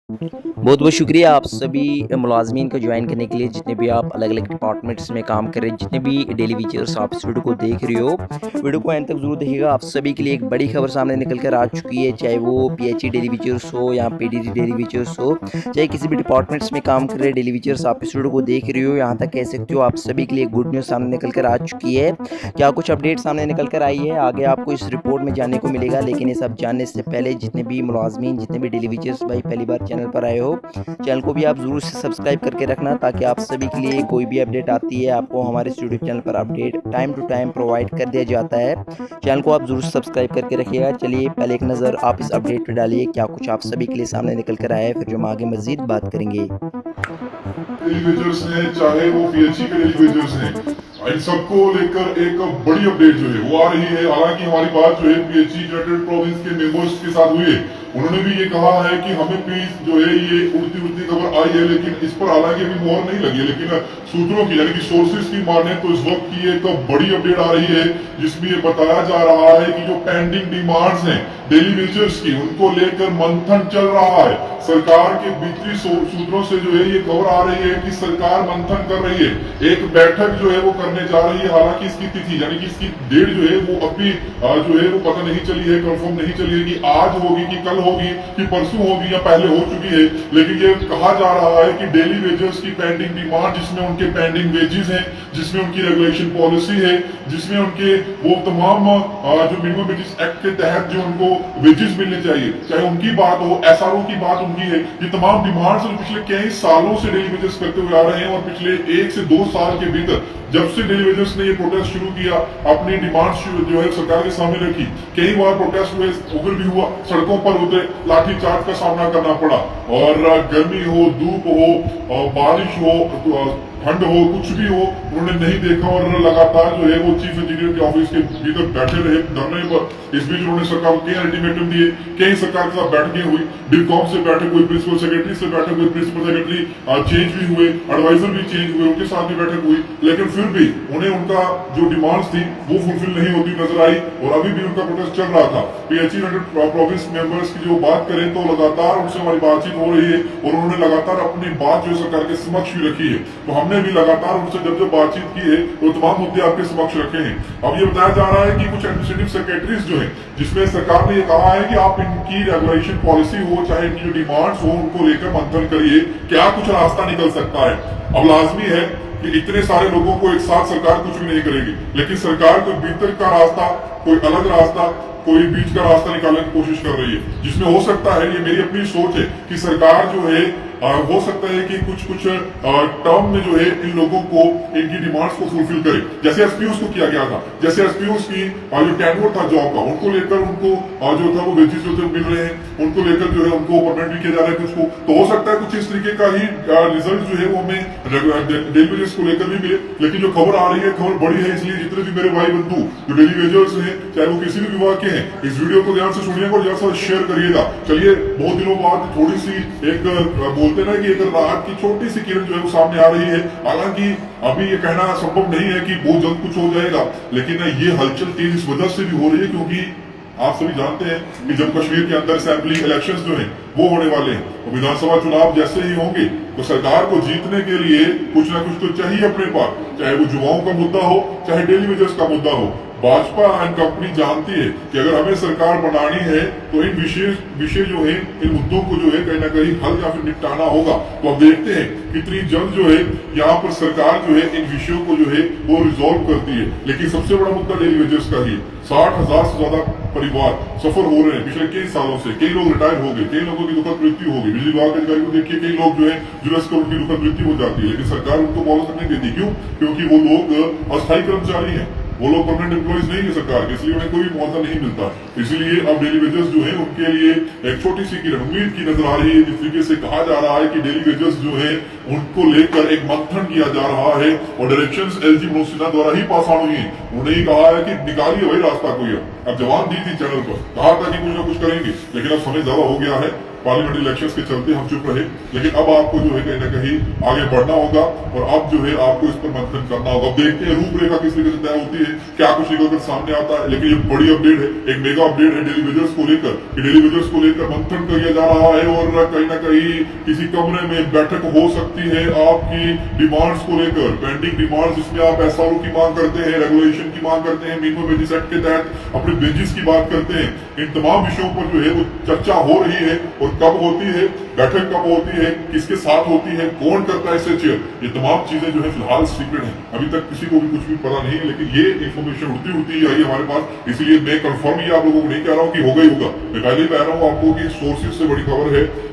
बहुत बहुत शुक्रिया आप सभी मुलाजमीन को ज्वाइन करने के लिए, जितने भी आप अलग अलग डिपार्टमेंट्स में काम कर रहे हैं, जितने भी डेली वीचर्स आप इस वीडियो को देख रहे हो, वीडियो को एंड तक जरूर देखिएगा। आप सभी के लिए एक बड़ी खबर सामने निकल कर आ चुकी है, चाहे वो पीएचई डेली वीचर्स हो या पीडीडी डेली वीचर्स हो, चाहे किसी भी डिपार्टमेंट्स में काम कर रहे डेली वीचर्स आप इस वीडियो को देख रहे हो, यहाँ तक कह सकते हो आप सभी के लिए गुड न्यूज़ सामने निकल कर आ चुकी है। क्या कुछ अपडेट सामने निकल कर आई है, आगे आपको इस रिपोर्ट में जानने को मिलेगा। लेकिन ये सब जानने से पहले जितने भी मुलाजमीन, जितने भी डेली वीचर्स भाई पहली बार चैनल पर आए हो, चैनल को भी आप ज़रूर से सब्सक्राइब करके रखना, ताकि आप सभी के लिए कोई भी अपडेट आती है आपको हमारे यूट्यूब चैनल पर update time to time provide कर दिया जाता है। चैनल को आप ज़रूर सब्सक्राइब करके रखिएगा। चलिए पहले एक नज़र आप इस अपडेट पर डालिए, क्या कुछ आप सभी के लिए सामने निकल कर आया है, फिर जो हम आगे मज़ीद बात करेंगे। डेलीवेजर्स हैं, चाहे वो पीएचई के डेलीवेजर्स हैं, इन सबको लेकर एक बड़ी अपडेट जो है वो आ रही है। हालांकि हमारी बात जो है पीएचई यूनाइटेड प्रोविंस के मेंबर्स के साथ हुई है, उन्होंने भी ये कहा है कि हमें पीस जो है ये उड़ती उड़ती खबर आई है, लेकिन इस पर हालांकि अभी मोहर नहीं लगी है। लेकिन सूत्रों की यानी कि सोर्सेज की माने तो इस वक्त की एक बड़ी अपडेट आ रही है, जिसमें ये बताया जा रहा है कि जो पेंडिंग डिमांड्स हैं डेली वेजर्स की, उनको लेकर मंथन चल रहा है। सरकार के भीतरी सूत्रों से जो है ये खबर आ रही है कि सरकार मंथन कर रही है, एक बैठक जो है वो करने जा रही है। हालांकि इसकी तिथि यानी कि इसकी डेट जो है वो अभी जो है वो पता नहीं चली है, कंफर्म नहीं चली है कि आज होगी कि कल होगी कि परसों होगी या पहले हो चुकी है। लेकिन ये कहा जा रहा है कि डेली वेजर्स की पेंडिंग डिमांड, जिसमें उनके पेंडिंग वेजेस हैं, जिसमें उनकी रेगुलेशन पॉलिसी है, जिसमें उनके वो तमाम जो मिनिमम वेजेस एक्ट के तहत जो उनको वेजेस मिलने चाहिए, चाहे उनकी बात हो, एसआरओ की बात उनकी है, ये तमाम डिमांड्स पिछले कई सालों से डेली वेजर्स करते हुए आ रहे हैं। और पिछले 1 से 2 साल के भीतर जब से डेली वेजर्स ने ये प्रोटेस्ट शुरू किया, अपनी डिमांड्स जो है सरकार के सामने रखी, कई बार प्रोटेस्ट हुए, उग्र भी हुआ, सड़कों पर उतरे, लाठीचार्ज का सामना करना पड़ा। और गर्मी हो, धूप हो, बारिश हो, ठंड हो, कुछ भी हो, उन्होंने नहीं देखा और लगातार जो है वो चीफ इंजीनियर के ऑफिस के भीतर बैठे रहे धरने पर। इस बीच उन्होंने सरकार को कई अल्टीमेटम दिए, कई सरकार के साथ बैठकें हुई, डिस्कॉम से बैठक हुई, प्रिंसिपल सेक्रेटरी से बैठक हुई, प्रिंसिपल सेक्रेटरी चेंज भी हुए, एडवाइजर भी चेंज हुए, उनके साथ भी बैठक हुई। लेकिन फिर भी उन्हें उनका जो डिमांड्स थी वो फुलफिल नहीं होती नजर आई और अभी भी उनका प्रोटेस्ट चल रहा था। पीएचई यूनाइटेड प्रोविंस मेंबर्स की जो बात करें तो लगातार उनसे हमारी बातचीत हो रही है और उन्होंने लगातार अपनी बात जो सरकार के समक्ष भी रखी है। तो हमने भी लगातार उनसे जब बातचीत की है तो तमाम मुद्दे आपके समक्ष रखे हैं। अब ये बताया जा रहा है कि कुछ एडमिनिस्ट्रेटिव सेक्रेटरीज जो है, जिसमें सरकार ने ये कहा है कि आप इनकी रेगुलेशन पॉलिसी हो, चाहे इनकी जो डिमांड्स हो, उनको लेकर मंथन करिए, क्या कुछ रास्ता निकल सकता है। अब लाजमी है कि इतने सारे लोगों को एक साथ सरकार कुछ भी नहीं करेगी, लेकिन सरकार कोई भीतर का रास्ता, कोई अलग रास्ता, कोई बीच का रास्ता निकालने की कोशिश कर रही है, जिसमें हो सकता है, ये मेरी अपनी सोच है कि सरकार जो है हो सकता है कि कुछ टर्म में जो है इन लोगों को इनकी डिमांड्स को फुलफिल करे, जैसे एसपीओस को किया गया था। जैसे एसपीओस की जो टेन्योर था जॉब का, उनको लेकर उनको जो था वो वेजेस जो थे मिल रहे हैं, उनको लेकर जो है उनको परमानेंट भी किया जा रहा है कुछ को। तो हो सकता है कुछ इस तरीके का ही रिजल्ट जो है वो हमें डेली वेजेस को लेकर भी मिले। लेकिन जो खबर आ रही है, खबर बड़ी है, इसलिए जितने भी मेरे भाई बंधु जो डेली वेजर्स हैं, चाहे वो किसी भी विभाग के हैं, इस वीडियो को ध्यान से सुनिएगा और ध्यान से शेयर करिएगा। चलिए, बहुत दिनों बाद थोड़ी सी एक बोलते ना कि एक राहत की छोटी सी किरण जो है वो सामने आ रही है। हालांकि अभी ये कहना संभव नहीं है कि बहुत जल्द कुछ हो जाएगा, लेकिन ये हलचल तेज इस वजह से भी हो रही है क्योंकि आप सभी जानते हैं कि जम्मू कश्मीर के अंदर असेंबली इलेक्शंस जो हैं वो होने वाले हैं और विधानसभा चुनाव जैसे ही होंगे तो सरकार को जीतने के लिए कुछ ना कुछ तो चाहिए अपने पास, चाहे वो युवाओं का मुद्दा हो, चाहे डेली वेजर्स का मुद्दा हो। भाजपा एंड कंपनी जानती है कि अगर हमें सरकार बनानी है तो इन विषय जो है, इन मुद्दों को जो है कहीं ना कहीं हल या फिर निपटाना होगा। तो अब देखते हैं कितनी जल्द जो है यहाँ पर सरकार जो है इन विषयों को जो है वो रिजॉल्व करती है। लेकिन सबसे बड़ा मुद्दा डेली वेजर्स का ही 60,000 से ज्यादा परिवार सफर हो रहे हैं पिछले कई सालों से। कई लोग रिटायर हो गए, कई लोगों की दुखद मृत्यु हो गई। बिजली विभाग के अधिकारी को देखिए, कई लोग जो है जुलस कर उनकी दुखद मृत्यु हो जाती है, लेकिन सरकार उनको बोनस नहीं देती। क्यों? क्योंकि वो लोग अस्थायी कर्मचारी हैं, वो लोग परमानेंट एम्प्लॉइज नहीं है सरकार के, इसलिए उन्हें कोई मुआवजा नहीं मिलता। इसीलिए अब डेली वेजर्स जो है उनके लिए एक छोटी सी किरण उम्मीद की नजर आ रही है। जिस तरीके से कहा जा रहा है कि डेली वेजर्स जो है उनको लेकर एक मंथन किया जा रहा है और डायरेक्शंस एलजी मनोज सिन्हा द्वारा ही पास ऑन हुई है। उन्होंने ही कहा है कि निकालिए वही रास्ता कोई। अब जवाब दी थी चैनल पर, कहा था कि कुछ ना कुछ करेंगे, लेकिन अब समय ज्यादा हो गया है। पार्लियामेंट्री इलेक्शंस के चलते हम चुप रहे, लेकिन अब आपको जो है कहीं ना कहीं आगे बढ़ना होगा और अब जो है आपको इस पर मंथन करना होगा। अब देखते हैं रूपरेखा किस तरीके से तय होती है, क्या कुछ निकल कर सामने आता है। लेकिन ये बड़ी अपडेट है, एक मेगा अपडेट है डेली वेजर्स को लेकर, डेली वेजर्स को लेकर मंथन किया जा रहा है और कहीं ना कहीं किसी कमरे में बैठक हो सकती है आपकी डिमांड्स को लेकर, पेंडिंग डिमांड्स जिसमें आप एसआरओ की मांग करते हैं, रेगुलेशन की मांग करते हैं, मिनिमम वेजेस एक्ट के तहत अपने वेजेस की बात करते हैं। इन तमाम विषयों पर जो है वो चर्चा हो रही है और कब होती है, बैठक कब होती है, किसके साथ होती है, कौन करता है इसे चेयर, ये तमाम चीजें जो है फिलहाल सीक्रेट है, अभी तक किसी को भी कुछ भी पता नहीं है। लेकिन ये इन्फॉर्मेशन उड़ती आई हमारे पास, इसलिए मैं कंफर्म ये आप लोगों को नहीं कह रहा हूँ कि होगा ही होगा, मैं पहले ही कह रहा हूँ आपको कि सोर्सेज से बड़ी खबर है।